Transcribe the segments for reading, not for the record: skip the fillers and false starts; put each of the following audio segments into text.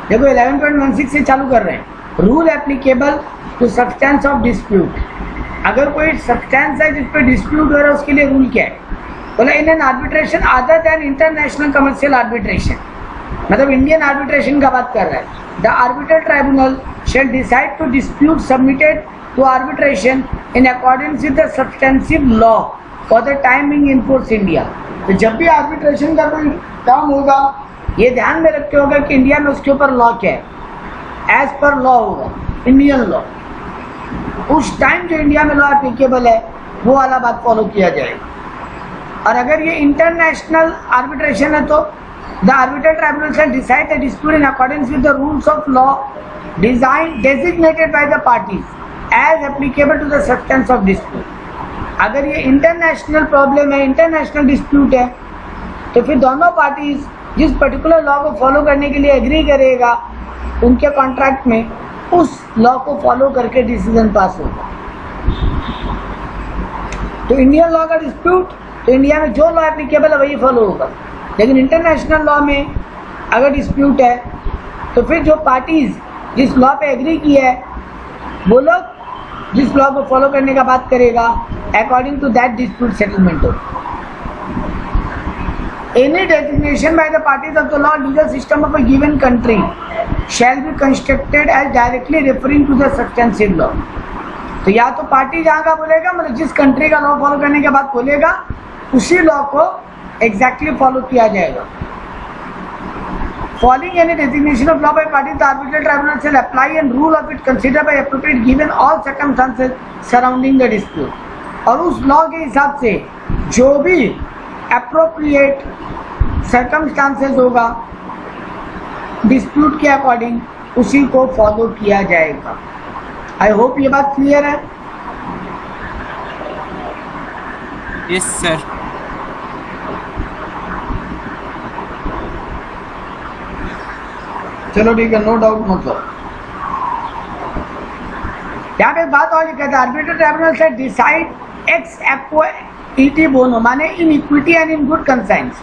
देखो 11.16 से चालू कर रहे हैं। Rule applicable to substance of dispute. अगर कोई सब्सटेंस है जिस पे डिस्प्यूट हो रहा है उसके लिए रूल क्या है? बोला in an arbitration other than international commercial arbitration, मतलब इंडियन आर्बिट्रेशन का बात कर रहा है। The arbitral tribunal shall decide to dispute submitted to arbitration in accordance with the substantive law for the time being in force India। तो जब भी arbitration का कोई काम होगा ये ध्यान में रखते होगा कि इंडिया में उसके ऊपर लॉ क्या है, एज पर लॉ होगा, इंडियन लॉ। उस टाइम जो इंडिया में लॉ एप्लीकेबल है वो वाला बात फॉलो किया जाएगा। और अगर ये इंटरनेशनल आर्बिट्रेशन है तो the arbitral tribunal shall decide the dispute in accordance with the rules of law designated by the parties as applicable to the substance of dispute। अगर ये इंटरनेशनल प्रॉब्लम है, इंटरनेशनल डिस्प्यूट है, तो फिर दोनों parties जिस पर्टिकुलर लॉ को follow करने के लिए एग्री करेगा उनके कॉन्ट्रैक्ट में उस लॉ को फॉलो करके डिसीजन पास होगा। तो इंडियन लॉ का डिस्प्यूट तो इंडिया में जो लॉ एप्लीकेबल है वही फॉलो होगा, लेकिन इंटरनेशनल लॉ में अगर डिस्प्यूट है तो फिर जो पार्टीज जिस लॉ पे एग्री की है वो लोग जिस लॉ को फॉलो करने का बात करेगा according to that dispute settlement हो। Any designation by the parties of the law legal system of a given country shall be constructed as directly referring to the substantial law. तो या तो party जहाँ का बोलेगा, मतलब जिस कंट्री का लॉ फॉलो करने के बाद बोलेगा उसी लॉ को एग्जैक्टली फॉलो किया जाएगा। Following any designation of law by parties, the arbitral tribunal shall apply and rule of it considered by appropriate given all circumstances surrounding the dispute। और उस लॉ के हिसाब से जो भी appropriate circumstances होगा डिस्प्यूट के अकॉर्डिंग उसी को फॉलो किया जाएगा। आई होप ये बात क्लियर है। Yes sir. चलो ठीक है, नो डाउट। मतलब यहाँ पे एक बात और लिखा था, आर्बिट्रल ट्राइब्यूनल से डिसाइड एक्स एक्वो इटी बोनो, माने in equity and in good conscience.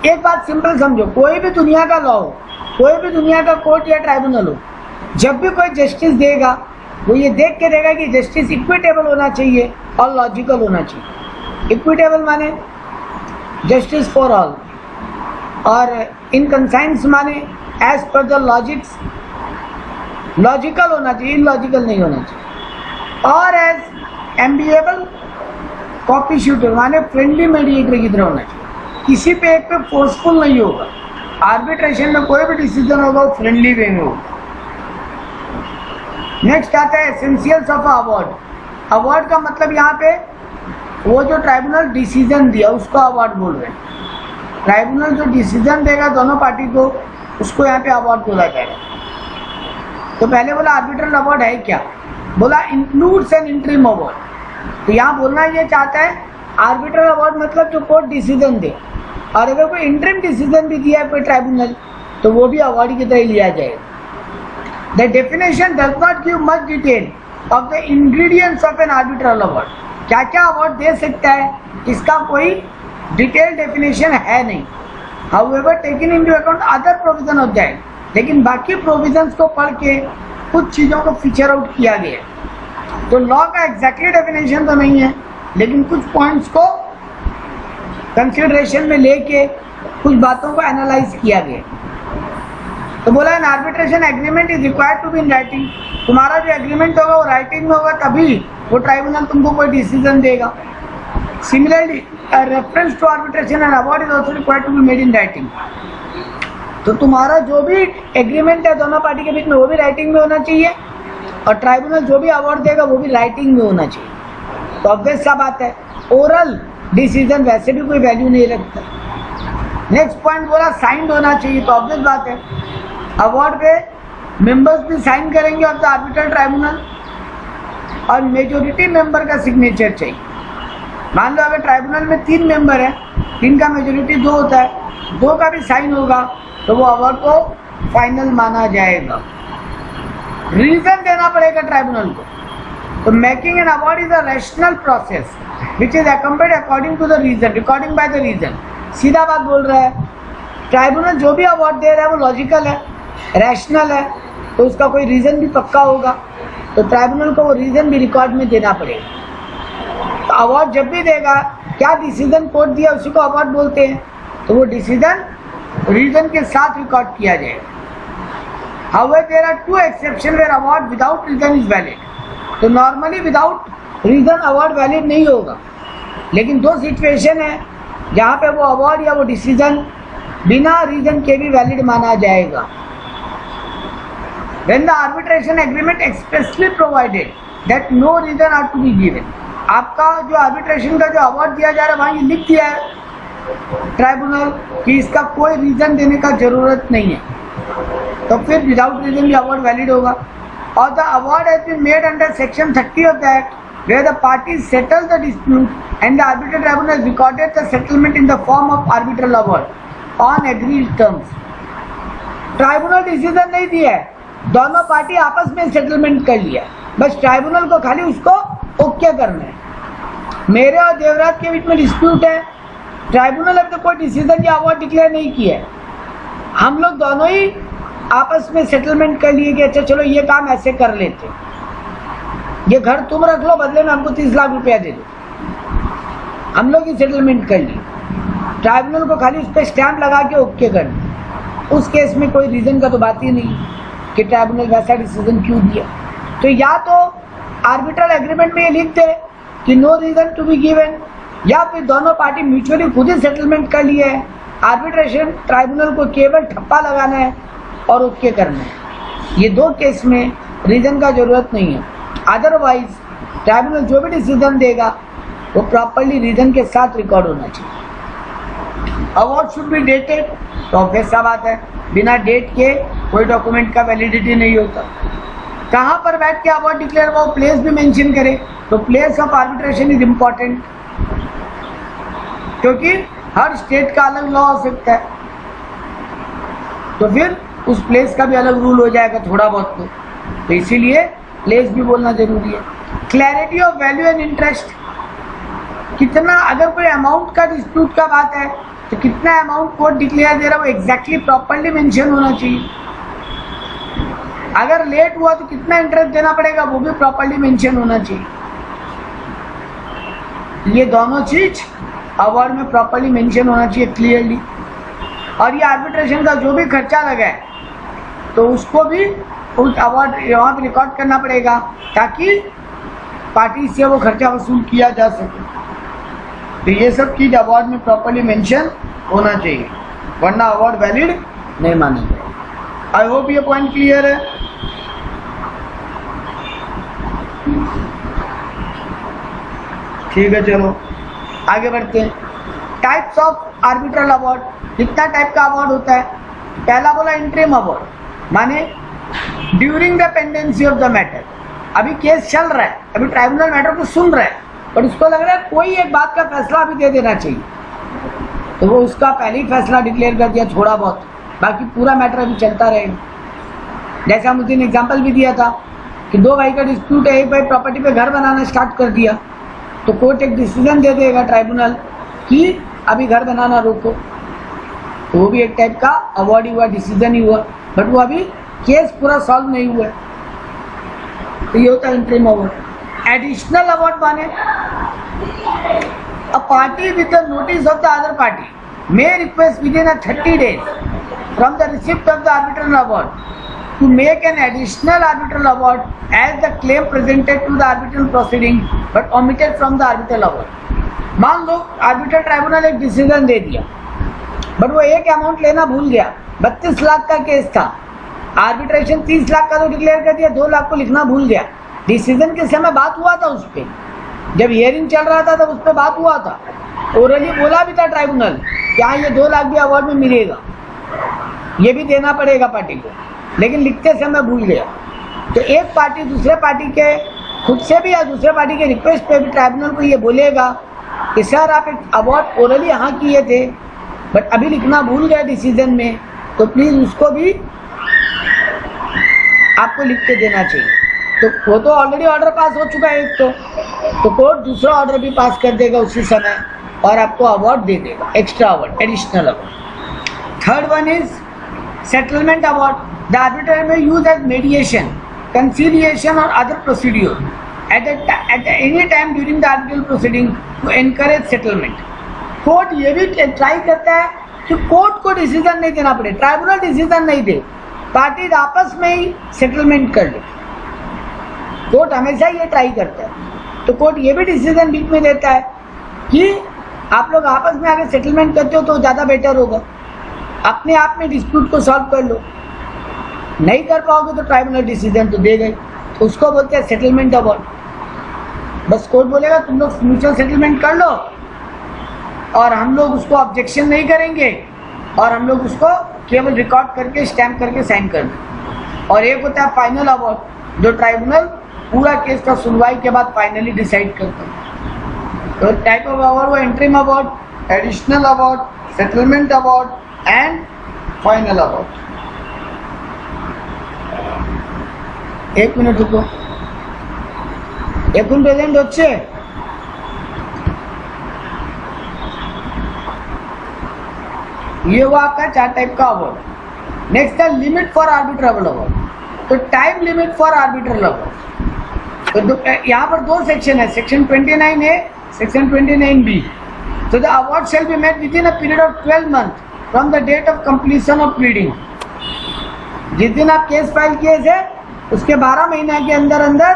एक बात सिंपल समझो, कोई भी दुनिया का लॉ हो, कोई भी दुनिया का कोर्ट या ट्राइब्यूनल हो, जब भी कोई जस्टिस देगा वो ये देख के देगा कि जस्टिस इक्विटेबल होना चाहिए और लॉजिकल होना चाहिए। इक्विटेबल माने जस्टिस फॉर ऑल, और इन कंसाइंस माने as per the logics, logical होना चाहिए, इलॉजिकल नहीं होना चाहिए। और एज एम्बिएबल कॉपी शूटर माने फ्रेंडली मीडिएटर की तरह होना चाहिए, किसी पे एक पे फोर्सफुल नहीं होगा। आर्बिट्रेशन में कोई भी डिसीजन होगा वो फ्रेंडली वे में होगा। नेक्स्ट आता है एसेंशियल्स ऑफ अवार्ड। अवार्ड का मतलब यहाँ पे वो जो ट्राइब्यूनल डिसीजन दिया उसको अवार्ड बोल रहे हैं। ट्राइब्यूनल जो डिसीजन देगा दोनों पार्टी को उसको यहाँ पे अवार्ड बोला जाएगा। तो पहले बोला आर्बिट्रल अवार्ड है क्या, बोला इंक्लूड्स एन इंटरिम अवार्ड। तो यहाँ बोलना ये चाहता है आर्बिट्रल अवार्ड मतलब जो कोर्ट डिसीजन दे, और अगर कोई इंटरिम डिसीजन भी दिया है कोई ट्राइब्यूनल तो वो भी अवार्ड की तरह लिया जाएगा। The definition does not give much detail of the ingredients of an arbitral award. क्या क्या अवार्ड दे सकता है इसका कोई डिटेल डेफिनेशन है नहीं। However, taken into account other provision of that, लेकिन बाकी प्रोविजंस को पढ़ के कुछ चीज़ों को फीचर आउट किया गया। तो लॉ का एग्जैक्टली डेफिनेशन तो नहीं है, लेकिन कुछ पॉइंट्स को कंसिडरेशन में लेके कुछ बातों को एनालाइज किया गया। तो बोला an arbitration agreement is required to be in writing. तुम्हारा जो एग्रीमेंट होगा वो राइटिंग में होगा, तभी वो ट्राइब्यूनल तुमको कोई डिसीजन देगा। Similarly a reference to arbitration and award is also required to be made in writing। तो तुम्हारा जो भी एग्रीमेंट है दोनों पार्टी के बीच में वो भी राइटिंग में होना चाहिए, और ट्राइब्यूनल जो भी अवार्ड देगा वो भी राइटिंग में होना चाहिए। तो ऑब्वियस सा बात है, ओरल डिसीजन वैसे भी कोई वैल्यू नहीं रखता। नेक्स्ट पॉइंट बोला साइंड होना चाहिए। तो ऑब्वियस बात है अवार्ड पे मेंबर्स भी साइन करेंगे ऑफ द आर्बिट्रल ट्राइब्यूनल, और मेजोरिटी मेंबर का सिग्नेचर चाहिए। मान लो अगर ट्राइब्यूनल में 3 मेंबर है, 3 का मेजोरिटी 2 होता है, 2 का भी साइन होगा तो वो अवार्ड को फाइनल माना जाएगा। रीजन देना पड़ेगा ट्राइब्यूनल को। तो making an award is a rational process which is accompanied according to the reason, recording by the reason. सीधा बात बोल रहा है, ट्राइब्यूनल जो भी अवार्ड दे रहा है वो लॉजिकल है, रैशनल है तो उसका कोई रीज़न भी पक्का होगा, तो ट्राइब्यूनल को वो रीज़न भी रिकॉर्ड में देना पड़ेगा। तो अवार्ड जब भी देगा, क्या डिसीजन कोर्ट दिया उसी को अवार्ड बोलते हैं, तो वो डिसीजन रीज़न के साथ रिकॉर्ड किया जाएगा। However, there are two exceptions where award without reason is valid. तो normally without reason award valid नहीं होगा, लेकिन दो सिचुएशन है जहाँ पे वो अवार्ड या वो डिसीजन बिना रीज़न के भी वैलिड माना जाएगा। When the arbitration agreement expressly provided that no reason are to be given, आपका जो आर्बिट्रेशन का जो अवार्ड दिया जा रहा है वहाँ ये लिख दिया है ट्राइब्यूनल कि इसका कोई रीज़न देने का ज़रूरत नहीं है, तो फिर विदाउट रीजन भी अवार्ड वैलिड होगा। और the award has been made under section 30 of the act where the parties settle the dispute and the arbitral tribunal has recorded the settlement in the form of arbitral award on agreed terms. Tribunal decision नहीं दिया है, दोनों party आपस में settlement कर लिया, बस tribunal को खाली उसको ओके करना है। मेरे और देवराज के बीच में डिस्प्यूट है, ट्राइब्यूनल अभी तो कोई डिसीजन या अवार्ड डिक्लेयर नहीं किया है, हम लोग दोनों ही आपस में सेटलमेंट कर लिए कि अच्छा चलो ये काम ऐसे कर लेते, ये घर तुम रख लो बदले में हमको 30 लाख रुपया दे दो, हम लोग ही सेटलमेंट कर लिए। ट्राइब्यूनल को खाली उस पर स्टैम्प लगा के ओके करना, उस केस में कोई रीज़न का तो बात ही नहीं कि ट्राइब्यूनल वैसा डिसीजन क्यों दिया। तो या तो आर्बिट्रल एग्रीमेंट में ये लिख दे कि no reason to be given, या फिर दोनों पार्टी म्यूचुअली खुद ही सेटलमेंट कर लिए है, आर्बिट्रेशन ट्राइब्यूनल को केवल ठप्पा लगाना है और ओके करना है। ये दो केस में रीज़न का ज़रूरत नहीं है, अदरवाइज ट्राइब्यूनल जो भी डिसीजन देगा वो प्रॉपरली रीज़न के साथ रिकॉर्ड होना चाहिए। अवार्ड शुड बी डेटेड, तो ऑब्वियस सा बात है बिना डेट के कोई डॉक्यूमेंट का वैलिडिटी नहीं होता। कहाँ पर बैठ के अवार्ड डिक्लेयर हुआ, प्लेस भी मेंशन करे, तो place of arbitration is important, क्योंकि हर स्टेट का अलग लॉ हो सकता है, तो फिर उस प्लेस का भी अलग रूल हो जाएगा थोड़ा बहुत, तो इसीलिए प्लेस भी बोलना जरूरी है। Clarity of value and interest, कितना, अगर कोई अमाउंट का डिस्प्यूट का बात है तो कितना अमाउंट कोर्ट डिक्लेयर दे रहा है वो एग्जैक्टली प्रॉपरली मेंशन होना चाहिए। अगर लेट हुआ तो कितना इंटरेस्ट देना पड़ेगा वो भी प्रॉपरली मेंशन होना चाहिए। ये दोनों चीज अवार्ड में प्रॉपरली मेंशन होना चाहिए क्लियरली। और ये आर्बिट्रेशन का जो भी खर्चा लगा है तो उसको भी उस अवार्ड यहाँ पे रिकॉर्ड करना पड़ेगा ताकि पार्टी से वो खर्चा वसूल किया जा सके। तो ये सब चीज अवार्ड में प्रॉपरली मेंशन होना चाहिए, वरना अवार्ड वैलिड नहीं माना जाएगा। आई होप ये पॉइंट क्लियर है। ठीक है, चलो आगे बढ़ते हैं। टाइप्स ऑफ आर्बिट्रल अवार्ड, कितना टाइप का अवार्ड होता है। पहला बोला इंटरिम अवार्ड, माने during the pendency of the matter, अभी केस चल रहा है, अभी ट्राइब्यूनल मैटर को सुन रहा है और उसको लग रहा है कोई एक बात का फैसला अभी दे देना चाहिए, तो वो उसका पहले ही फैसला डिक्लेयर कर दिया थोड़ा बहुत, बाकी पूरा मैटर अभी चलता रहेगा। जैसा मुझे ने एग्जाम्पल भी दिया था कि दो भाई का डिस्प्यूट है, एक भाई प्रॉपर्टी पे घर बनाना स्टार्ट कर दिया तो कोर्ट एक डिसीजन दे देगा ट्राइब्यूनल कि अभी घर बनाना रोको, तो वो भी एक टाइप का अवार्ड ही हुआ, डिसीजन ही हुआ, बट वो अभी केस पूरा सॉल्व नहीं हुआ। तो ये होता है इंटरिम अवार्ड। एडिशनल अवार्ड माने a party with the notice of the other party may request within 30 days from the receipt of the arbitral award to make an additional arbitral award as the claim presented to the arbitral proceeding but omitted from the arbitral award। मान लो arbitral tribunal एक decision दे दिया but वो एक amount लेना भूल गया, 32 लाख का case था, आर्बिट्रेशन 30 लाख का तो डिक्लेयर कर दिया, 2 लाख को लिखना भूल गया। डिसीजन के समय बात हुआ था उस पर, जब हियरिंग चल रहा था तब उस पर बात हुआ था, ओरली बोला भी था ट्राइब्यूनल कि हाँ ये 2 लाख भी अवार्ड में मिलेगा, ये भी देना पड़ेगा पार्टी को, लेकिन लिखते समय भूल गया। तो एक पार्टी दूसरे पार्टी के खुद से भी या दूसरे पार्टी के रिक्वेस्ट पे भी ट्राइब्यूनल को ये बोलेगा कि सर आप एक अवार्ड ओरली यहाँ किए थे बट अभी लिखना भूल गए डिसीजन में, तो प्लीज़ उसको भी आपको लिख के देना चाहिए। तो वो तो ऑलरेडी ऑर्डर पास हो चुका है एक तो कोर्ट दूसरा ऑर्डर भी पास कर देगा उसी समय और आपको अवार्ड दे देगा, extra award, additional award. Third one is settlement award. The arbitrator may use as mediation, conciliation or other procedure at any time during the arbitral proceeding to encourage settlement. Court ये भी try करता है कि court को decision नहीं देना पड़े, tribunal decision नहीं दे, पार्टीज आपस में ही सेटलमेंट कर ले। कोर्ट हमेशा ये ट्राई करता है। तो कोर्ट ये भी डिसीजन बीच में देता है कि आप लोग आपस में आगे सेटलमेंट करते हो तो ज़्यादा बेटर होगा, अपने आप में डिस्प्यूट को सॉल्व कर लो। नहीं कर पाओगे तो ट्राइब्यूनल डिसीजन तो दे गए, तो उसको बोलते हैं सेटलमेंट अवार्ड। बस कोर्ट बोलेगा तुम लोग म्यूचुअल सेटलमेंट कर लो और हम लोग उसको ऑब्जेक्शन नहीं करेंगे और हम लोग उसको केवल रिकॉर्ड करके स्टैम्प करके साइन कर दें। और एक होता है फाइनल अवार्ड, जो ट्राइब्यूनल पूरा केस का सुनवाई के बाद फाइनली डिसाइड करता है। तो टाइप ऑफ अवार्ड वो interim award, additional award, settlement award and final award. एक मिनट रुको, एक प्रेजेंट হচ্ছে ये हुआ आपका 4 टाइप का अवार्ड। नेक्स्ट है लिमिट फॉर आर्बिट्रेबल अवार्ड। तो time limit for arbitral award, तो यहाँ पर 2 सेक्शन है, सेक्शन 29A, सेक्शन 29B। तो the award shall be made within a period of 12 month from the date of completion of pleading. जिस दिन आप case file किए थे उसके 12 महीना के अंदर अंदर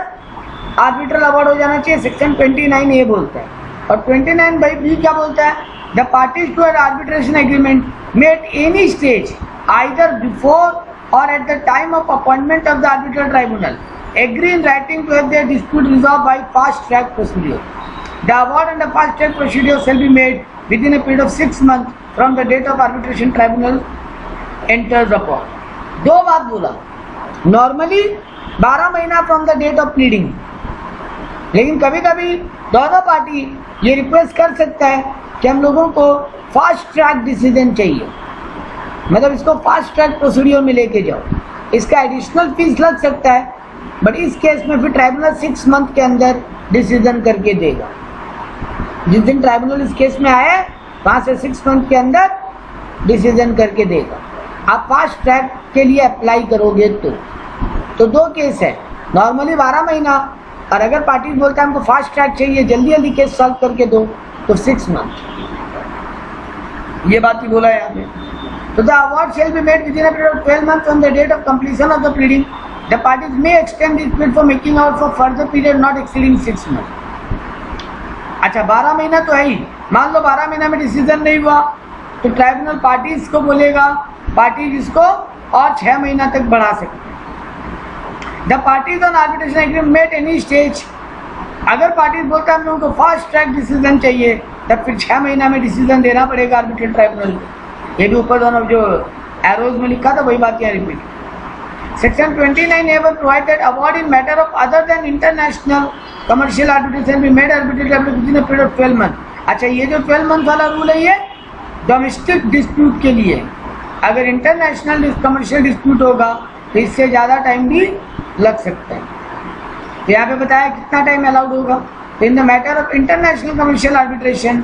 आर्बिट्रल अवार्ड हो जाना चाहिए, सेक्शन 29A बोलता है। और 29B क्या बोलता है? The parties to an arbitration agreement may at any stage either before or at the time of appointment of the arbitral tribunal agree in writing to have their dispute resolved by fast track procedure. The award under fast track procedure shall be made within a period of 6 months from the date of arbitration tribunal enters upon. 2 बात बोला, normally 12 महीना from the date of pleading, लेकिन कभी कभी दोनों party ये request कर सकता है कि हम लोगों को फास्ट ट्रैक डिसीजन चाहिए, मतलब इसको फास्ट ट्रैक प्रोसीड्योर में लेके जाओ। इसका एडिशनल फीस लग सकता है, बट इस केस में फिर ट्राइब्यूनल 6 मंथ के अंदर डिसीजन करके देगा। जिस दिन ट्राइब्यूनल इस केस में आए वहाँ से 6 मंथ के अंदर डिसीजन करके देगा। आप फास्ट ट्रैक के लिए अप्लाई करोगे तो 2 केस है, नॉर्मली 12 महीना, और अगर पार्टी बोलता है हमको फास्ट ट्रैक चाहिए, जल्दी जल्दी केस सॉल्व करके दो, तो 6 मंथ। ये बात ही बोला है यहाँ पे। तो the award shall be made within a period of 12 months from the date of completion of the pleading. The parties may extend this period for making out for further period not exceeding 6 month. अच्छा 12 महीना तो है ही, मान लो 12 महीना में decision नहीं हुआ तो ट्राइब्यूनल पार्टीज को बोलेगा, पार्टीज इसको और 6 महीना तक बढ़ा सकते हैं। The parties on arbitration agreement may at any stage, अगर पार्टीज बोलता है हम लोगों को फास्ट ट्रैक डिसीजन चाहिए तब फिर 6 महीना में डिसीजन देना पड़ेगा आर्बिट्रल ट्राइब्यूनल को। ये भी ऊपर दोनों जो एरोज में लिखा था वही बात यहाँ repeat. Section 29A provide that award in matter of other than international commercial arbitration be made arbitral tribunal with in a period of 12 month. अच्छा ये जो 12 मंथ वाला रूल है ये डोमेस्टिक डिस्प्यूट के लिए, अगर इंटरनेशनल कमर्शियल डिस्प्यूट होगा तो इससे ज़्यादा टाइम भी लग सकता है। तो यहाँ पे बताया कितना टाइम अलाउड होगा। In the matter of international commercial arbitration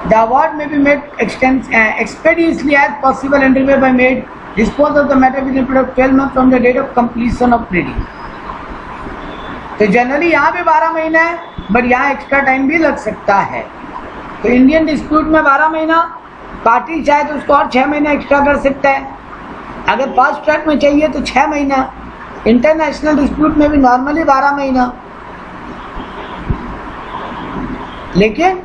the award may be made expeditiously as possible and रिवे by made dispose of the matter within period of 12 month from the date of completion of pleading. तो generally यहाँ पे 12 महीना है, but यहाँ extra time भी लग सकता है। तो इंडियन डिस्प्यूट में 12 महीना, पार्टी चाहे तो उसको और 6 महीना एक्स्ट्रा कर सकता है। अगर फास्ट ट्रैक में चाहिए तो 6 महीना, इंटरनेशनल डिस्प्यूट में भी नॉर्मली 12 महीना, लेकिन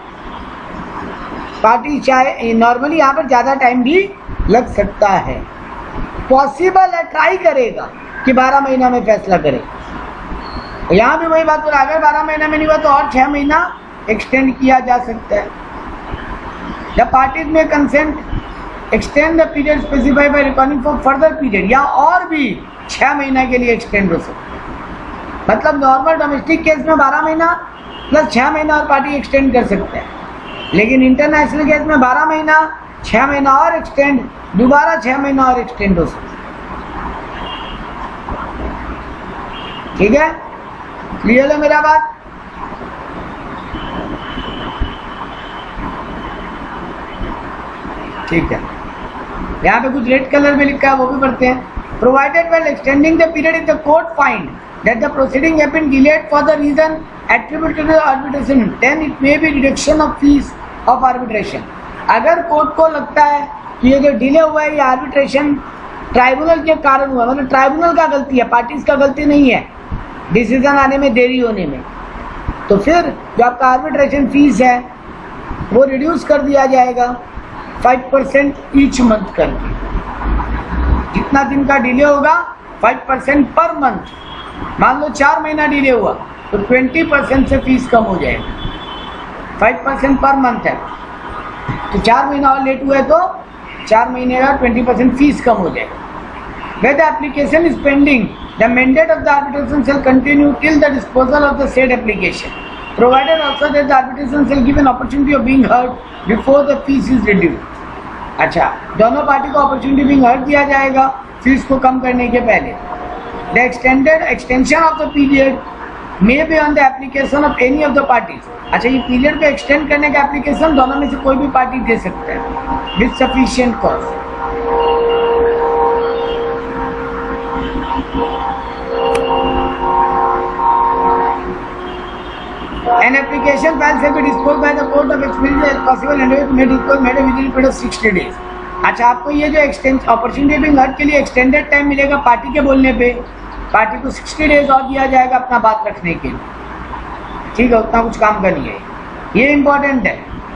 पार्टी चाहे नॉर्मली यहाँ पर ज़्यादा टाइम भी लग सकता है। पॉसिबल है, ट्राई करेगा कि 12 महीना में फैसला करे। यहाँ भी वही बात बोला, अगर 12 महीना में नहीं हुआ तो और 6 महीना एक्सटेंड किया जा सकता है। द पार्टीज में consent extend the period specified by recording for further period, या और भी 6 महीना के लिए एक्सटेंड हो सकता है। मतलब नॉर्मल डोमेस्टिक केस में 12 महीना प्लस 6 महीना और पार्टी एक्सटेंड कर सकते हैं, लेकिन इंटरनेशनल केस में 12 महीना 6 महीना और एक्सटेंड, दोबारा 6 महीना और एक्सटेंड हो सकता है। ठीक है, क्लियर है मेरा बात? ठीक है। यहाँ पे कुछ रेड कलर में लिखा है, वो भी पढ़ते हैं। Provided while extending the period if the court find that the proceeding have been delayed for the reason attributed to arbitration then it may be reduction of fees of arbitration. अगर court को लगता है कि ये जो delay हुआ है ये आर्बिट्रेशन ट्राइब्यूनल के कारण हुआ, मतलब ट्राइब्यूनल का गलती है, पार्टीज का गलती नहीं है डिसीजन आने में देरी होने में, तो फिर जो आपका आर्बिट्रेशन फीस है वो रिड्यूस कर दिया जाएगा 5% ईच मंथ करके। जितना दिन का डिले होगा 5% पर मंथ। मान लो 4 महीना डिले हुआ तो 20% से फीस कम हो जाएगा। 5% पर मंथ है तो 4 महीना और लेट हुआ है तो 4 महीने का 20% फीस कम हो जाएगा। Where the application is pending, the mandate of the arbitration shall continue till the disposal of the said application, provided also that the arbitration shall give an opportunity of being heard before the fees is reduced. अच्छा, दोनों party को opportunity being heard दिया जाएगा fees को कम करने के पहले। The extension of the period may be on the application of any of the parties. अच्छा, ये पीरियड को एक्सटेंड करने का एप्लीकेशन दोनों में से कोई भी पार्टी दे सकता है with sufficient cost. An application file shall be disposed by the court of expediency as possible and may dispose made within a period of 60 days. अच्छा, आपको ये जो एक्सटेंड अपॉर्चुनिटी बिंग हर्ड के लिए एक्सटेंडेड टाइम मिलेगा party के बोलने पे, पार्टी को 60 डेज और दिया जाएगा अपना बात रखने के लिए। ठीक है, उतना कुछ काम का नहीं है। ये इंपॉर्टेंट है।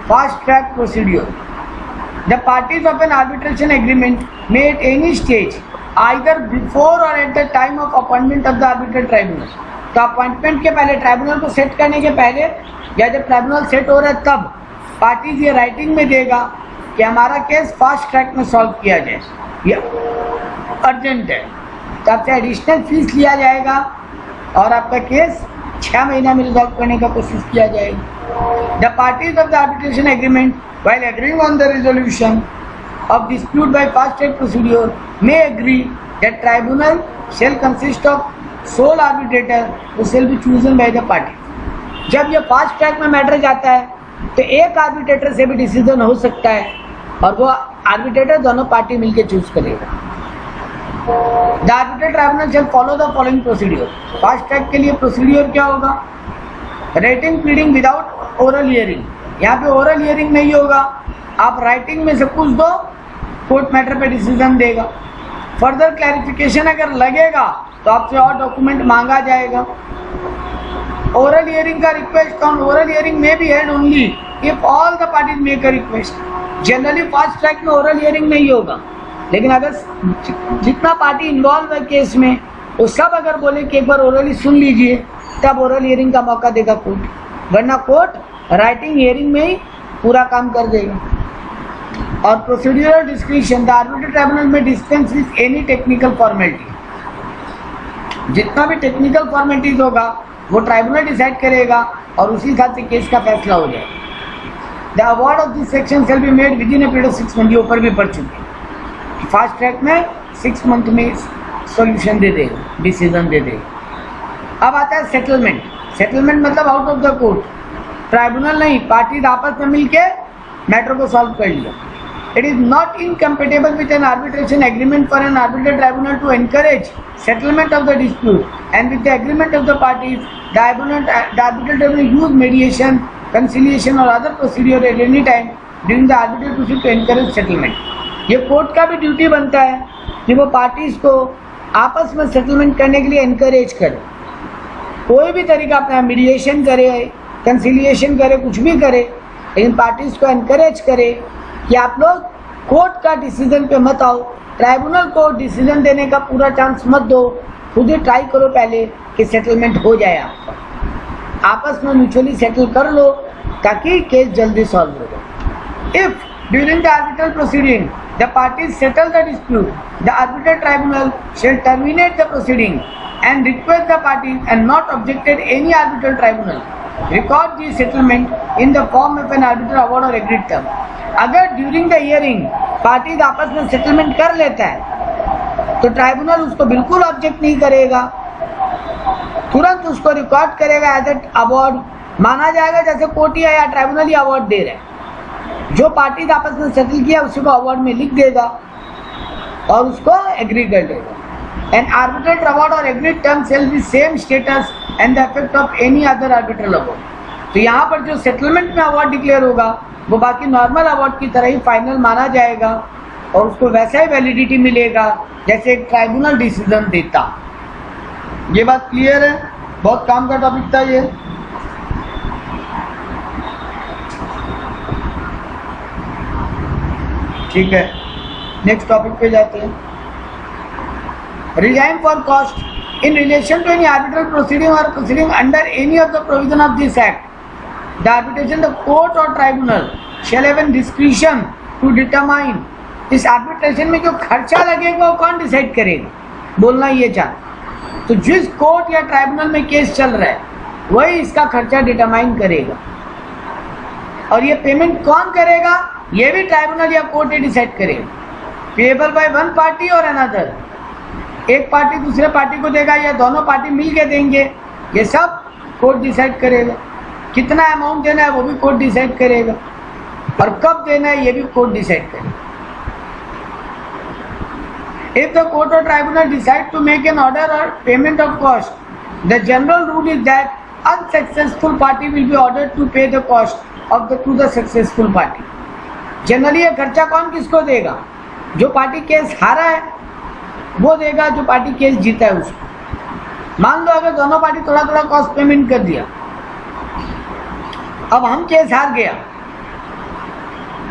Fast track procedure. The parties of an arbitration agreement may at any stage either before और at the time of appointment of the arbitrate tribunal. तो अपॉइंटमेंट के पहले, ट्राइब्यूनल को सेट करने के पहले या जब ट्राइब्यूनल सेट हो रहा है तब पार्टीज ये राइटिंग में देगा कि हमारा केस फास्ट ट्रैक में सॉल्व किया जाए, ये अर्जेंट है, तो आपसे एडिशनल फीस लिया जाएगा और आपका केस 6 महीना में रिजॉल्व करने का कोशिश किया जाएगा। The parties of the arbitration agreement while agreeing on the resolution of dispute by fast track procedure may agree that tribunal shall consist of sole arbitrator who shall be chosen by the party। जब ये fast track में matter जाता है तो एक arbitrator से भी decision हो सकता है और वो आर्बिट्रेटर दोनों पार्टी मिलकर चूज करेगा। The arbitrate tribunal shall follow the following procedure. Fast track के लिए प्रोसीड्योर क्या होगा? Writing pleading without oral hearing. यहाँ पे ओरल हियरिंग नहीं होगा, आप राइटिंग में से पूछ दो, कोर्ट मैटर पे डिसीजन देगा। फर्दर क्लैरिफिकेशन अगर लगेगा तो आपसे और डॉक्यूमेंट मांगा जाएगा। ओरल हियरिंग का रिक्वेस्ट ऑन ओरल हियरिंग में भी held only if all the parties make a request. Generally fast track में ओरल हियरिंग नहीं होगा, लेकिन अगर जितना पार्टी इन्वॉल्व है केस में वो सब अगर बोले कि एक बार ओरली सुन लीजिए तब ओरल हियरिंग का मौका देगा कोर्ट, वरना कोर्ट राइटिंग हियरिंग में ही पूरा काम कर देगा। और procedural description, the arbitrate tribunal may dispense with any technical formality. जितना भी टेक्निकल फॉर्मेलिटीज होगा वो ट्राइब्यूनल डिसाइड करेगा और उसी हिसाब से केस का फैसला हो जाएगा। The award of this section shell be made with in a period of 6 month. ये ऊपर भी पढ़ चुके हैं। फास्ट ट्रैक में 6 मंथ में सॉल्यूशन दे देगा, डिसीजन दे देगा। अब आता है सेटलमेंट। सेटलमेंट मतलब out of the court, tribunal नहीं, पार्टी आपस में मिलके मैटर को सॉल्व कर लिया। It is not incompatible with an arbitration agreement for an arbitrate tribunal to encourage settlement of the dispute, and with the agreement of the parties, the arbitrate tribunal use mediation, conciliation or other procedure at any time during the arbitrate proceeding to encourage settlement। ये court का भी duty बनता है कि वो parties को आपस में सेटलमेंट करने के लिए एनकरेज करे। कोई भी तरीका अपना मीडिएशन करे, कंसिलिएशन करे, कुछ भी करे, लेकिन पार्टीज को एनकरेज करे कि आप लोग कोर्ट का डिसीजन पे मत आओ, ट्राइब्यूनल को डिसीजन देने का पूरा चांस मत दो, खुद ही ट्राई करो पहले कि सेटलमेंट हो जाए, आपका आपस में म्यूचुअली सेटल कर लो ताकि केस जल्दी सॉल्व हो जाए। If during the arbitral proceeding the parties settle the dispute, the arbitral tribunal shall terminate the proceeding and request the parties and not objected any arbitral tribunal record the settlement in the form of an arbitral award or agreed term। अगर during the hearing parties आपस में settlement कर लेता है तो tribunal उसको बिल्कुल object नहीं करेगा, तुरंत उसको रिकॉर्ड करेगा एज एट अवार्ड, माना जाएगा जैसे कोर्ट या ट्राइब्यूनल ही अवार्ड दे रहे हैं। जो पार्टीज आपस में सेटल किया उसी को अवार्ड में लिख देगा और उसको एग्री कर देगा। An arbitral award or agreed term shall be same status and the effect of any other arbitral award. तो यहाँ पर जो सेटलमेंट में अवार्ड डिक्लेयर होगा वो बाकी नॉर्मल अवार्ड की तरह ही फाइनल माना जाएगा और उसको वैसा ही वैलिडिटी मिलेगा जैसे एक ट्राइब्यूनल डिसीजन देता। ये बात क्लियर है? बहुत काम का टॉपिक था ये। ठीक है, नेक्स्ट टॉपिक पे जाते हैं। Resign for cost in relation to any arbitral proceeding or proceeding under any of the provision of this act. The arbitration, the court or tribunal shall have a discretion to determine. इस arbitration में जो खर्चा लगेगा वो कौन decide करेगा? बोलना ये चाह। तो जिस कोर्ट या ट्राइब्यूनल में केस चल रहा है वही इसका खर्चा डिटरमाइन करेगा। और ये पेमेंट कौन करेगा? ये भी ट्राइब्यूनल या कोर्ट ही डिसाइड करेगा। पेएबल बाय वन पार्टी और अनदर, एक पार्टी दूसरे पार्टी को देगा या दोनों पार्टी मिल के देंगे, ये सब कोर्ट डिसाइड करेगा। कितना अमाउंट देना है वो भी कोर्ट डिसाइड करेगा और कब देना है ये भी कोर्ट डिसाइड करेगा। If the court or tribunal decide to make an order or payment of cost, the general rule is that unsuccessful party will be ordered to pay the cost of to the successful party. Generally ये खर्चा कौन किसको देगा? जो party case हारा है वो देगा, जो पार्टी केस जीता है उसको। मान लो अगर दोनों पार्टी थोड़ा थोड़ा कॉस्ट पेमेंट कर दिया, अब हम केस हार गया,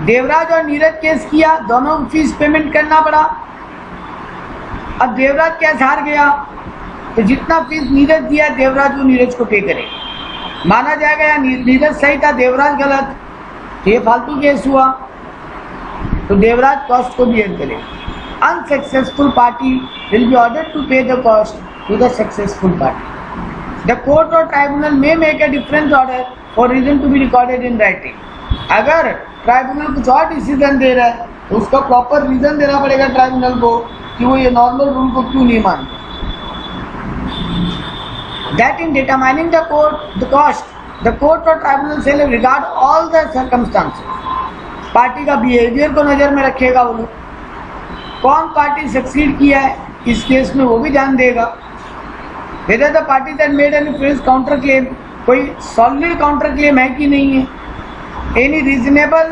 देवराज और नीरज केस किया, दोनों फीस पेमेंट करना पड़ा। अब देवराज केस हार गया तो जितना फीस नीरज दिया देवराज वो नीरज को पे करेगा। माना जाएगा या नीरज सही था देवराज गलत, तो ये फालतू केस हुआ, तो देवराज कॉस्ट को बियर करेगा। Unsuccessful party will be ordered to pay the cost to the successful party. The court or tribunal may make a different order for reason to be recorded in writing. अगर tribunal कुछ और decision दे रहा है तो उसका proper reason देना पड़ेगा tribunal को कि वो ये नॉर्मल रूल को क्यों नहीं मानते। That in determining the cost, the court or tribunal shall regard all the circumstances. Party का बिहेवियर को नजर में रखेगा वो लोग, कौन पार्टी सक्सीड किया है इस केस में वो भी ध्यान देगा। Whether the parties had made any false counter claim, कोई सॉलिड काउंटर क्लेम है कि नहीं है। Any reasonable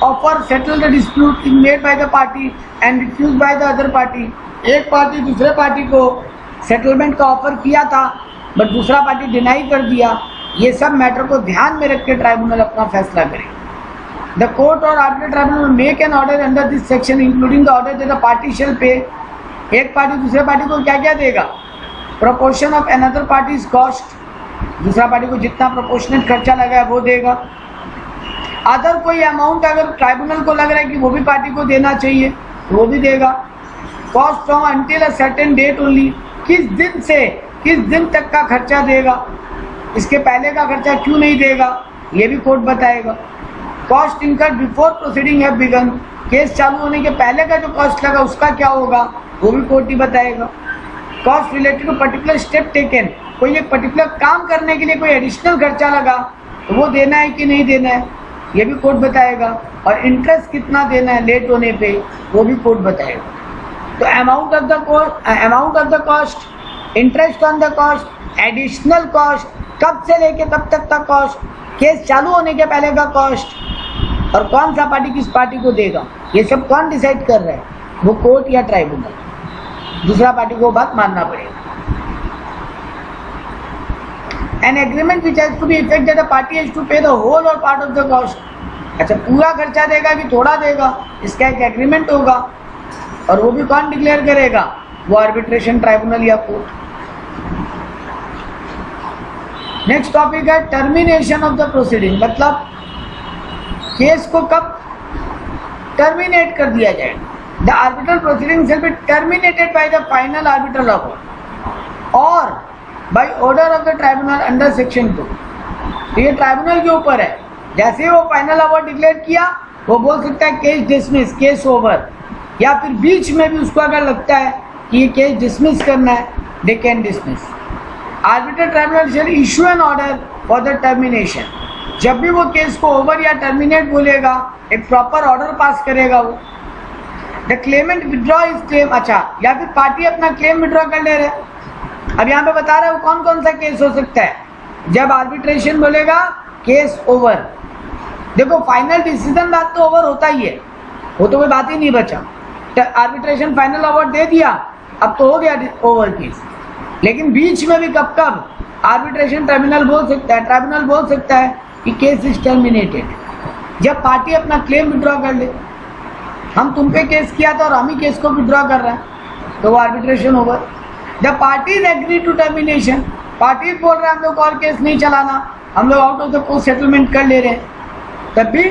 offer settle the dispute made by the party and refused by the other party. एक पार्टी दूसरे पार्टी को सेटलमेंट का offer किया था बट दूसरा पार्टी डिनाई कर दिया। ये सब मैटर को ध्यान में रख के ट्राइब्यूनल अपना फैसला करेगा। The court or arbitral tribunal will make an order under this section, including the order that the party shall pay. एक पार्टी दूसरे पार्टी को क्या क्या देगा? Proportion of another party's cost, दूसरा पार्टी को जितना प्रोपोर्शनेट खर्चा लगा है वो देगा। अदर कोई अमाउंट अगर ट्राइब्यूनल को लग रहा है कि वो भी पार्टी को देना चाहिए तो वो भी देगा। Cost from until a certain date only, किस दिन से किस दिन तक का खर्चा देगा, इसके पहले का खर्चा क्यों नहीं देगा ये भी कोर्ट बताएगा। Cost incurred before proceeding have begun, case चालू होने के पहले का जो कॉस्ट लगा उसका क्या होगा वो भी कोर्ट ही बताएगा। Cost related to particular step taken, कोई एक पर्टिकुलर काम करने के लिए कोई एडिशनल खर्चा लगा तो वो देना है कि नहीं देना है ये भी कोर्ट बताएगा। और इंटरेस्ट कितना देना है लेट होने पे वो भी कोर्ट बताएगा। तो amount of the cost, interest on the cost, additional cost, कब से लेके कब तक का कॉस्ट, केस चालू होने के पहले का कॉस्ट और कौन सा पार्टी किस पार्टी को देगा, ये सब कौन डिसाइड कर रहा है? वो कोर्ट या ट्राइब्यूनल। दूसरा पार्टी को बात मानना पड़ेगा। An agreement which has to be effect that a party has to pay the whole or part of the cost. अच्छा पूरा खर्चा देगा कि थोड़ा देगा, इसका एक एग्रीमेंट होगा और वो भी कौन डिक्लेयर करेगा? वो आर्बिट्रेशन ट्राइब्यूनल या कोर्ट। नेक्स्ट टॉपिक है टर्मिनेशन ऑफ द प्रोसीडिंग, मतलब केस को कब टर्मिनेट कर दिया जाएगा। The arbitral proceeding shall be terminated by the final arbitral award और by order of the tribunal under section 2। तो ये ट्राइब्यूनल के ऊपर है, जैसे ही वो फाइनल अवार्ड डिक्लेयर किया वो बोल सकता है केस डिसमिस, केस ओवर, या फिर बीच में भी उसको अगर लगता है कि ये केस डिसमिस करना है they can dismiss. Arbitral tribunal shall issue an order for the termination, जब भी वो केस को ओवर या टर्मिनेट बोलेगा एक प्रॉपर ऑर्डर पास करेगा वो। The Clement withdraw is claim, अच्छा, या फिर पार्टी अपना क्लेम विड्रॉ कर ले रहे। अब यहाँ पे बता रहा है वो कौन कौन सा केस हो सकता है जब आर्बिट्रेशन बोलेगा केस ओवर। देखो फाइनल डिसीजन बात तो ओवर होता ही है, वो तो कोई बात ही नहीं बचा। आर्बिट्रेशन फाइनल अवार्ड दे दिया, अब तो हो गया ओवर केस। लेकिन बीच में भी कब कब आर्बिट्रेशन ट्राइब्यूनल बोल सकता है कि केस इज टर्मिनेटेड, जब पार्टी अपना क्लेम विड्रॉ कर ले। हम तुम पे केस किया था और हम ही केस को विड्रॉ कर रहे हैं, तो वो arbitration over. The parties agree to termination, party बोल रहे हैं हम लोग और केस नहीं चलाना, हम लोग out of the court settlement कर ले रहे हैं, तब भी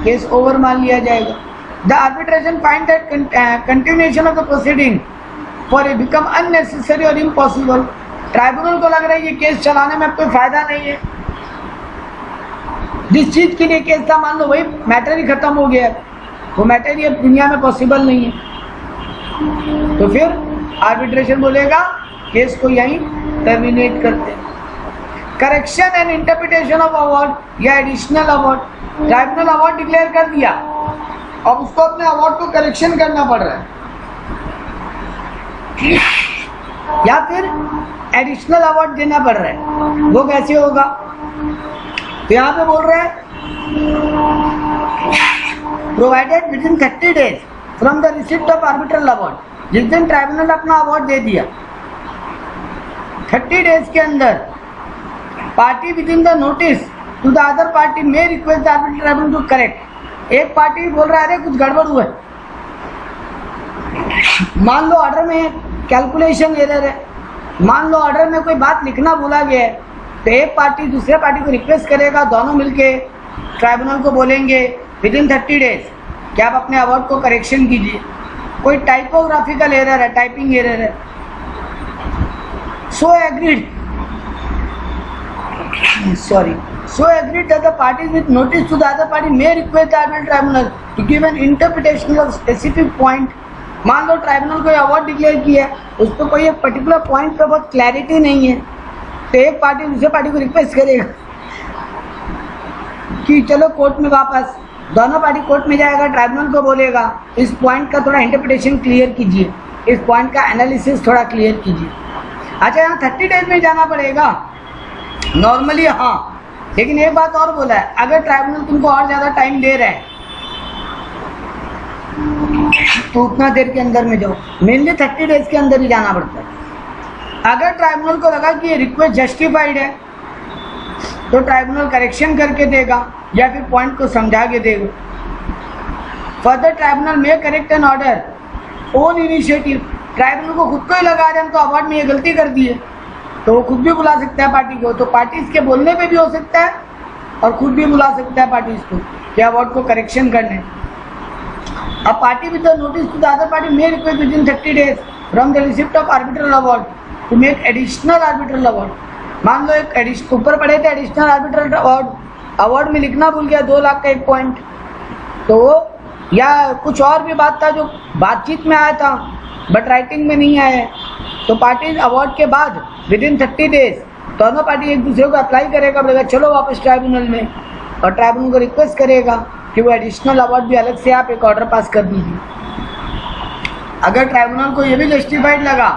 केस ओवर मान लिया जाएगा। The arbitration find that continuation of the proceeding for a become unnecessary और इम्पॉसिबल, ट्राइब्यूनल को लग रहा है ये केस चलाने में अब कोई फायदा नहीं है। जिस चीज के लिए केस था मान लो वही मैटर ही खत्म हो गया, वो मैटर ही अब दुनिया में पॉसिबल नहीं है, तो फिर आर्बिट्रेशन बोलेगा केस को यहीं टर्मिनेट करते हैं। Correction and interpretation of award या additional award, tribunal award declare कर दिया, अब उसको अपने अवार्ड को करेक्शन करना पड़ रहा है, या फिर एडिशनल अवार्ड देना पड़ रहा है, वो कैसे होगा? तो यहाँ पे बोल रहे हैं provided with in 30 days from the receipt of arbitral award, जिस दिन ट्राइब्यूनल अपना अवार्ड दे दिया 30 डेज के अंदर party within the notice to the other party may request the arbitral tribunal to correct. एक पार्टी बोल रहा है अरे कुछ गड़बड़ हुआ है, मान लो ऑर्डर में कैलकुलेशन एरर है, मान लो ऑर्डर में कोई बात लिखना भूला गया है, तो एक पार्टी दूसरे पार्टी को रिक्वेस्ट करेगा, दोनों मिलके ट्राइब्यूनल को बोलेंगे विद इन 30 डेज कि आप अपने अवार्ड को करेक्शन कीजिए। कोई टाइपोग्राफिकल एरर है, टाइपिंग एरर है, so agreed that the parties with notice to the other party may request the arbitral tribunal to give an interpretation of specific point। मान लो tribunal को अवार्ड डिक्लेयर किया है, उस पर कोई एक पर्टिकुलर पॉइंट पे बहुत क्लैरिटी नहीं है, तो एक पार्टी दूसरे पार्टी को रिक्वेस्ट करेगा कि चलो कोर्ट में वापस, दोनों पार्टी कोर्ट में जाएगा, ट्राइब्यूनल को बोलेगा इस पॉइंट का थोड़ा इंटरप्रिटेशन क्लियर कीजिए, इस पॉइंट का एनालिसिस थोड़ा क्लियर कीजिए। अच्छा यहाँ 30 डेज में जाना पड़ेगा नॉर्मली, हाँ, लेकिन एक बात और बोला है, अगर ट्राइब्यूनल तुमको और ज़्यादा टाइम दे रहे हैं तो उतना देर के अंदर में जाओ, मेनली 30 डेज के अंदर ही जाना पड़ता है। अगर ट्राइब्यूनल को लगा कि ये रिक्वेस्ट जस्टिफाइड है तो ट्राइब्यूनल करेक्शन करके देगा या फिर पॉइंट को समझा के देगा। फर्दर ट्राइब्यूनल में correct an order own initiative, tribunal को खुद को ही लगा रहे हम तो अवार्ड में ये गलती कर दी है, तो वो खुद भी बुला सकता है पार्टी को, तो पार्टी इसके बोलने पे भी हो सकता है और खुद भी बुला सकता है पार्टी इसको कि अवार्ड को करेक्शन करने। अब party with the notice to the other party may request within 30 days from the receipt of arbitral award to make additional arbitral award. मान लो एक ऊपर पड़े थे एडिशनल आर्बिट्रल अवार्ड, अवार्ड में लिखना भूल गया 2 लाख का एक पॉइंट, तो वो या कुछ और भी बात था जो बातचीत में आया था बट राइटिंग में नहीं आया है, तो पार्टी अवार्ड के बाद विद इन 30 डेज दोनों पार्टी एक दूसरे को अप्लाई करेगा, बोलेगा चलो वापस ट्राइब्यूनल में, और ट्राइब्यूनल को रिक्वेस्ट करेगा कि वो एडिशनल अवार्ड भी अलग से आप एक ऑर्डर पास कर दीजिए। अगर ट्राइब्यूनल को ये भी जस्टिफाइड लगा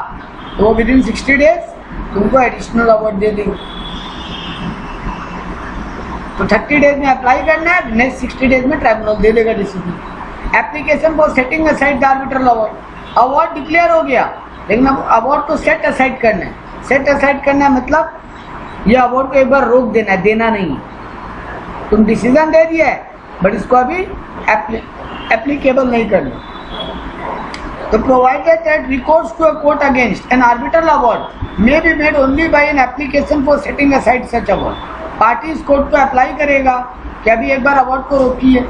तो वो विद इन 60 डेज तुमको एडिशनल अवार्ड दे देगा। तो 30 डेज में अप्लाई करना है, नेक्स्ट 60 डेज में ट्राइब्यूनल दे देगा decision. Application for setting aside the arbitral award, award declare हो गया लेकिन अब अवार्ड को सेट असाइड करना है। सेट असाइड करना है मतलब ये अवार्ड को एक बार रोक देना है, देना नहीं है। तुम डिसीजन दे दिया है बट इसको अभी एप्लीकेबल नहीं करना। तो provided that recourse to a court against an arbitral award may be made only by an application for setting aside such award. Party इस कोर्ट को अप्लाई करेगा कि अभी एक बार अवार्ड को रोकी है।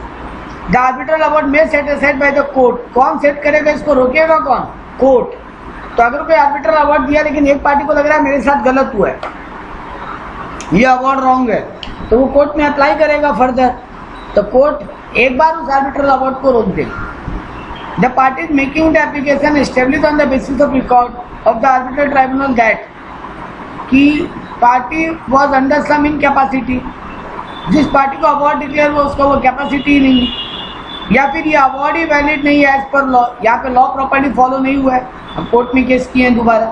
द आर्बिट्रल अवार्ड में set aside by the court, कौन सेट करेगा इसको, रोकेगा कौन, कोर्ट। तो अगर कोई आर्बिट्रल अवार्ड दिया लेकिन एक पार्टी को लग रहा है मेरे साथ गलत हुआ है, ये अवार्ड रॉन्ग है, तो वो कोर्ट में अप्लाई करेगा फर्दर, तो कोर्ट एक बार उस आर्बिट्रल अवार्ड को रोक देगा। The parties making the application establish on the basis of record of the arbitral tribunal that कि party was under some incapacity, जिस पार्टी को अवार्ड डिक्लेयर हुआ उसका वो कैपेसिटी ही नहीं है, या फिर ये अवार्ड ही वैलिड नहीं है एज पर लॉ, यहाँ पे लॉ प्रॉपर्ली फॉलो नहीं हुआ है, हम कोर्ट में केस किए हैं दोबारा।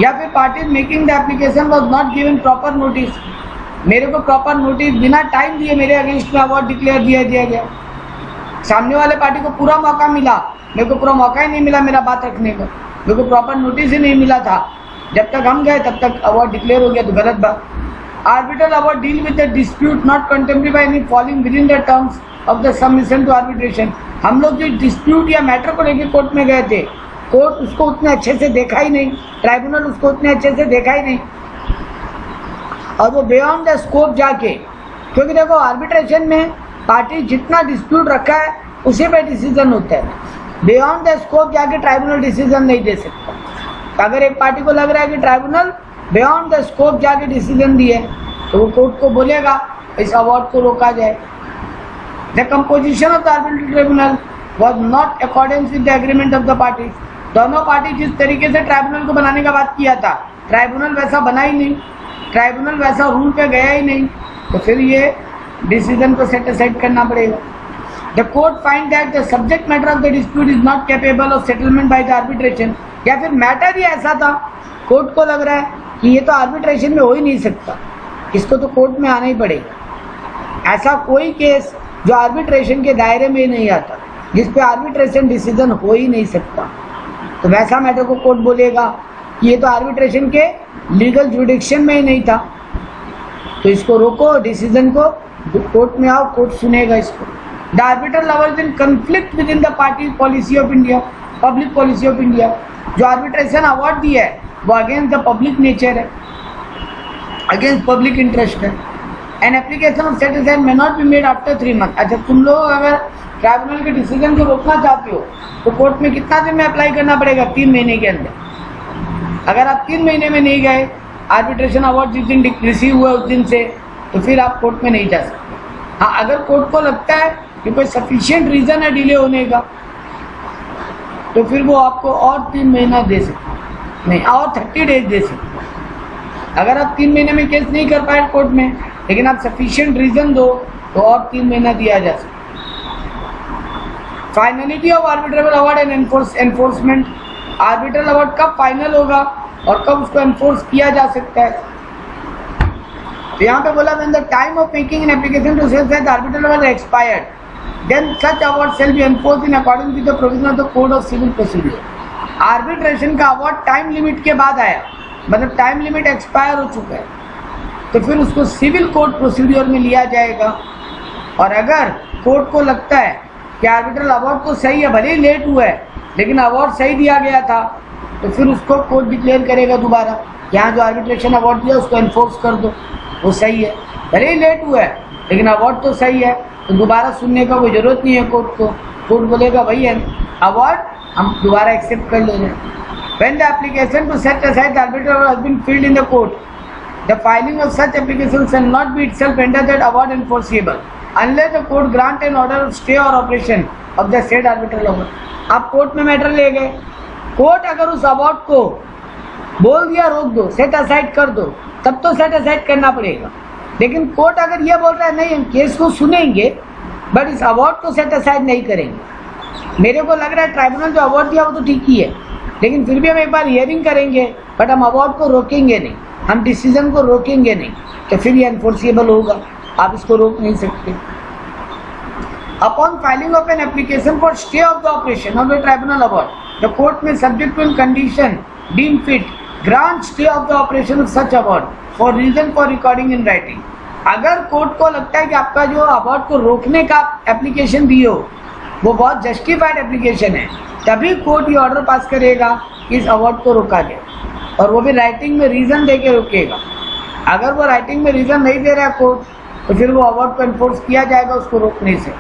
या फिर party making the application was not given proper notice, मेरे को प्रॉपर नोटिस बिना टाइम दिए मेरे अगेंस्ट में अवार्ड डिक्लेयर दिया गया। सामने वाले पार्टी को पूरा मौका मिला, मेरे को पूरा मौका ही नहीं मिला मेरा बात रखने का, मेरे को प्रॉपर नोटिस ही नहीं मिला था। जब तक हम गए तब तक अवार्ड डिक्लेयर हो गया, तो गलत बात। Arbitral award deal with the dispute not contemporary by any falling within the terms of the submission to arbitration. हम लोग जो डिस्प्यूट या मैटर को लेकर कोर्ट में गए थे, कोर्ट उसको उतने अच्छे से देखा ही नहीं, ट्राइब्यूनल उसको उतने अच्छे से देखा ही नहीं, और वो बियॉन्ड द स्कोप जाके, क्योंकि देखो आर्बिट्रेशन में पार्टी जितना डिस्प्यूट रखा है उसी पे डिसीजन होता है, बियॉन्ड द स्कोप जाके ट्राइब्यूनल डिसीजन नहीं दे सकता। अगर एक पार्टी को लग रहा है कि ट्राइब्यूनल बियॉन्ड द स्कोप जाके डिसीजन दिए, तो वो कोर्ट को बोलेगा इस अवार्ड को रोका जाए। The composition of the arbitral tribunal was not according with the agreement of the party. दोनों पार्टी जिस तरीके से ट्राइब्यूनल को बनाने का बात किया था, ट्राइब्यूनल वैसा बना ही नहीं, ट्राइब्यूनल वैसा रूल पे गया ही नहीं, तो फिर ये डिसीजन को सेट असाइड करना पड़ेगा। The court find that the subject matter of the dispute is not capable of settlement by the arbitration, या फिर मैटर ही ऐसा था, कोर्ट को लग रहा है कि ये तो आर्बिट्रेशन में हो ही नहीं सकता, इसको तो कोर्ट में आना ही पड़ेगा। ऐसा कोई केस जो आर्बिट्रेशन के दायरे में ही नहीं आता, जिस पे आर्बिट्रेशन डिसीजन हो ही नहीं सकता, तो वैसा मैटर को कोर्ट बोलेगा कि ये तो आर्बिट्रेशन के लीगल जुडिक्शन में ही नहीं था, तो इसको रोको, डिसीजन को कोर्ट में आओ, कोर्ट सुनेगा इसको। The arbitral award is in conflict with in the party policy of India, public policy of India. जो आर्बिट्रेशन अवार्ड दिया है वो अगेंस्ट द पब्लिक नेचर है, अगेंस्ट पब्लिक इंटरेस्ट है। An application of set aside may not be made after 3 month. अच्छा, तुम लोग अगर ट्राइब्यूनल के डिसीजन को रोकना चाहते हो तो कोर्ट में कितना दिन में अप्लाई करना पड़ेगा? 3 महीने के अंदर। अगर आप 3 महीने में नहीं गए, आर्बिट्रेशन अवार्ड जिस दिन रिसीव हुआ उस दिन से, तो फिर आप कोर्ट में नहीं जा सकते। हाँ, अगर कोर्ट को लगता है कि कोई सफिशिएंट रीजन है डिले होने का, तो फिर वो आपको और 3 महीना दे सकते, नहीं और 30 डेज दे सकते। अगर आप 3 महीने में केस नहीं कर पाए कोर्ट में, लेकिन आप सफिशिएंट रीजन दो, तो और 3 महीना दिया जा सकता। Finality of arbitrable award and enforcement. Arbitral award कब फाइनल होगा और कब उसको एनफोर्स किया जा सकता है? तो यहाँ पे बोला when the time of making an application to sell that arbitral award expired, then such award shall be enforced in according with the provision of the code of civil procedure. Arbitration का award time limit के बाद आया, मतलब time limit expire हो चुका है, तो फिर उसको सिविल कोर्ट प्रोसीजर में लिया जाएगा। और अगर कोर्ट को लगता है कि आर्बिट्रल अवार्ड तो सही है, भले ही लेट हुआ है लेकिन अवार्ड सही दिया गया था, तो फिर उसको कोर्ट डिक्लेयर करेगा दोबारा, यहाँ जो आर्बिट्रेशन अवार्ड दिया उसको एनफोर्स कर दो, वो सही है, भले ही लेट हुआ है लेकिन अवार्ड तो सही है, तो दोबारा सुनने का कोई ज़रूरत नहीं है कोर्ट को। कोर्ट बोलेगा वही है अवार्ड, हम दोबारा एक्सेप्ट कर ले रहे हैं। When the application to set aside the arbitral award has been filed in the court, the filing of such application shall not be itself render that award enforceable unless the court grant an order of stay or operation of the said arbitral award. आप court में matter ले गए, court अगर उस award को बोल दिया रोक दो, सेट असाइड कर दो, तब तो सेट असाइड करना पड़ेगा। लेकिन कोर्ट अगर ये बोल रहा है नहीं हम केस को सुनेंगे बट इस अवार्ड को सेट असाइड नहीं करेंगे, मेरे को लग रहा है ट्राइब्यूनल जो अवार्ड दिया वो तो ठीक ही है, लेकिन फिर भी हम एक बार हियरिंग करेंगे, बट हम अवार्ड को रोकेंगे नहीं, हम डिसीजन को रोकेंगे नहीं, तो फिर ये एनफोर्सेबल होगा, आप इसको रोक नहीं सकते। Upon filing of an application for stay of the operation of the tribunal award, the court may subject to an condition deem fit grant stay of the operation of such award for reason for recording in writing. अगर court को लगता है कि आपका जो award को रोकने का एप्लीकेशन दिए हो वो बहुत जस्टिफाइड एप्लीकेशन है, तभी कोर्ट ये ऑर्डर पास करेगा कि इस अवार्ड को रोका जाए, और वो भी राइटिंग में रीजन दे के रोकेगा। अगर वो राइटिंग में रीजन नहीं दे रहा है कोर्ट, तो फिर वो अवार्ड को एनफोर्स किया जाएगा उसको रोकने से।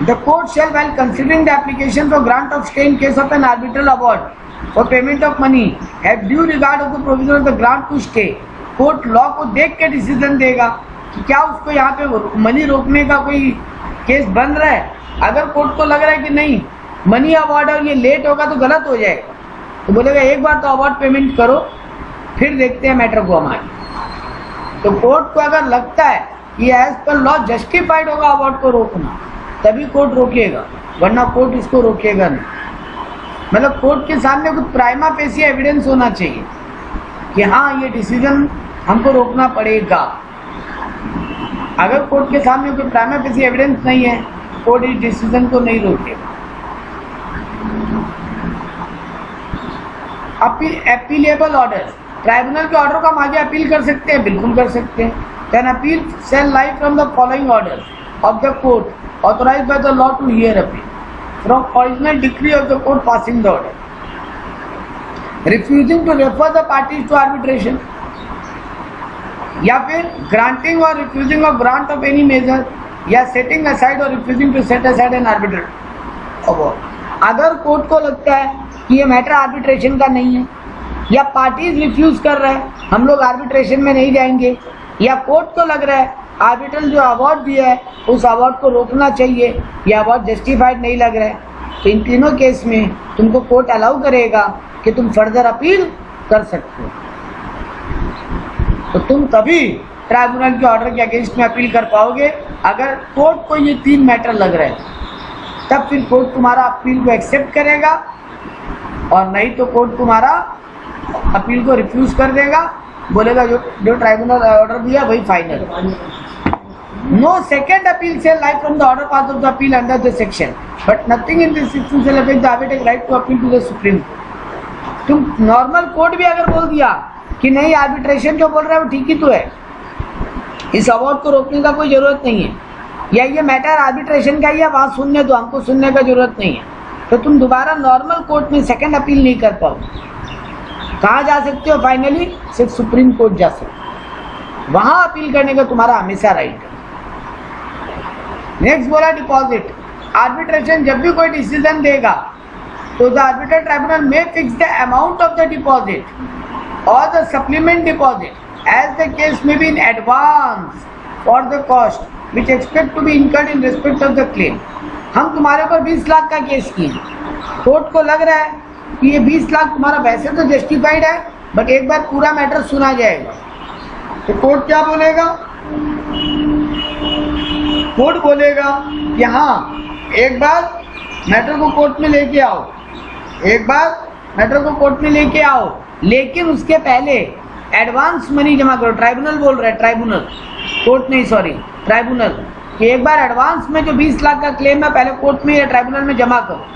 The court shall while considering the application for grant of stay in case of an arbitral award for payment of money have due regard of the provision of the grant to stay. Court law को देख के decision देगा कि क्या उसको यहाँ पे money रोकने का कोई केस बन रहा है। अगर कोर्ट को लग रहा है कि नहीं मनी अवार्ड और ये लेट होगा तो गलत हो जाएगा, तो बोलेगा एक बार तो अवार्ड पेमेंट करो फिर देखते हैं मैटर को हमारे। तो कोर्ट को अगर लगता है ये एज पर लॉ जस्टिफाइड होगा अवार्ड को रोकना, तभी कोर्ट रोकेगा, वरना कोर्ट इसको रोकेगा नहीं। मतलब कोर्ट के सामने कुछ प्राइमा फेसी एविडेंस होना चाहिए कि हाँ ये डिसीजन हमको रोकना पड़ेगा। अगर कोर्ट के सामने कोई प्राइमा फेसी एविडेंस नहीं है, कोर्ट इस डिसीजन को नहीं रोकेगा। अपीलेबल ऑर्डर, ट्राइब्यूनल के ऑर्डर को हम आगे अपील कर सकते हैं, बिल्कुल कर सकते हैं। Can appeal shall lie from the following order of the court authorized by the law to hear appeal from original decree of the court passing the order, refusing to refer the parties to arbitration, या फिर granting और refusing of grant of any measure, या setting aside और refusing to set aside an arbitrate award. अगर court को लगता है कि ये मैटर आर्बिट्रेशन का नहीं है, या पार्टीज रिफ्यूज कर रहे हैं हम लोग आर्बिट्रेशन में नहीं जाएंगे, या कोर्ट को लग रहा है आर्बिट्रल जो अवार्ड दिया है उस अवार्ड को रोकना चाहिए, या अवार्ड जस्टिफाइड नहीं लग रहा है, तो इन तीनों केस में तुमको कोर्ट अलाउ करेगा कि तुम फर्दर अपील कर सकते हो। तो तुम तभी ट्राइब्यूनल के ऑर्डर के अगेंस्ट में अपील कर पाओगे अगर कोर्ट को ये 3 मैटर लग रहे हैं, तब फिर कोर्ट तुम्हारा अपील को एक्सेप्ट करेगा, और नहीं तो कोर्ट तुम्हारा अपील को रिफ्यूज कर देगा, बोलेगा जो ट्राइब्यूनल ऑर्डर दिया वही final. No second appeal shall lie from the order pass of the appeal under the section, but nothing in this section shall affect the arbitrate right to appeal to the supreme court. तुम normal court भी अगर बोल दिया कि नहीं arbitration जो बोल रहा है वो ठीक ही तो है, इस अवार्ड को रोकने का कोई जरूरत नहीं है, या ये मैटर आर्बिट्रेशन का ही है वहाँ सुनने दो, हमको सुनने का जरूरत नहीं है, तो तुम दोबारा नॉर्मल कोर्ट में सेकंड अपील नहीं कर पाओ। कहाँ जा सकते हो फाइनली? सिर्फ सुप्रीम कोर्ट जा सकते हो, वहाँ अपील करने का तुम्हारा हमेशा राइट है। नेक्स्ट बोला डिपॉजिट। आर्बिट्रेशन जब भी कोई डिसीजन देगा तो the arbitral tribunal may fix the amount of the deposit और the supplement deposit as the case may be in advance for the cost which expect to be incurred in respect of the claim. हम तुम्हारे ऊपर 20 लाख का case किए, court को लग रहा है कि ये 20 लाख तुम्हारा वैसे तो जस्टिफाइड है, बट एक बार पूरा मैटर सुना जाएगा, तो कोर्ट क्या बोलेगा? कोर्ट बोलेगा कि हाँ एक बार मैटर को कोर्ट में लेके आओ, एक बार मैटर को कोर्ट में लेके आओ, लेकिन उसके पहले एडवांस मनी जमा करो। ट्राइब्यूनल बोल रहा है, ट्राइब्यूनल, कोर्ट नहीं, सॉरी ट्राइब्यूनल, कि एक बार एडवांस में जो 20 लाख का क्लेम है पहले कोर्ट में या ट्राइब्यूनल में जमा करो,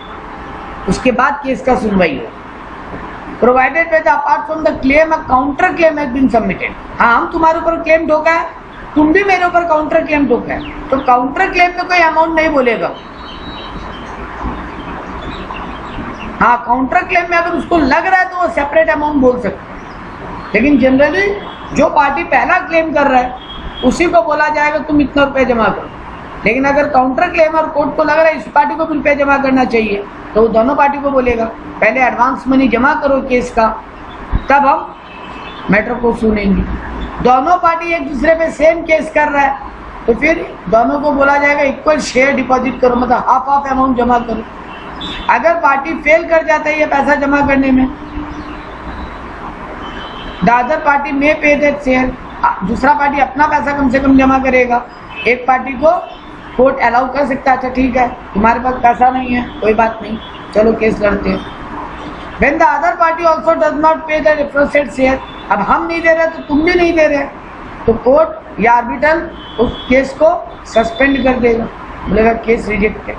उसके बाद केस का सुनवाई हो। Provided that apart from the claim a counter claim has been submitted. हाँ हम तुम्हारे ऊपर क्लेम ठोका है, तुम भी मेरे ऊपर काउंटर क्लेम ठोका है, तो काउंटर क्लेम में कोई अमाउंट नहीं बोलेगा। हाँ काउंटर क्लेम में अगर उसको लग रहा है तो वो सेपरेट अमाउंट बोल सकते हैं, लेकिन जनरली जो पार्टी पहला क्लेम कर रहा है उसी को बोला जाएगा तुम इतना रुपये जमा करो। लेकिन अगर काउंटर क्लेम और कोर्ट को लग रहा है इस पार्टी को भी रुपये जमा करना चाहिए, तो वो दोनों पार्टी को बोलेगा पहले एडवांस मनी जमा करो केस का, तब हम मैटर को सुनेंगे। दोनों पार्टी एक दूसरे पे सेम केस कर रहा है तो फिर दोनों को बोला जाएगा इक्वल शेयर डिपॉजिट करो, मतलब हाफ हाफ अमाउंट जमा करो। अगर पार्टी फेल कर जाता है ये पैसा जमा करने में, द अदर पार्टी में पे दैट शेयर, दूसरा पार्टी अपना पैसा कम से कम जमा करेगा। एक पार्टी को कोर्ट अलाउ कर सकता है, अच्छा ठीक है तुम्हारे पास पैसा नहीं है कोई बात नहीं, चलो केस लड़ते हैं। When the other party also does not pay the requested share, अब हम नहीं दे रहे तो तुम भी नहीं दे रहे, तो कोर्ट या आर्बिट्रल उस केस को सस्पेंड कर देगा, बोलेगा केस रिजेक्ट है।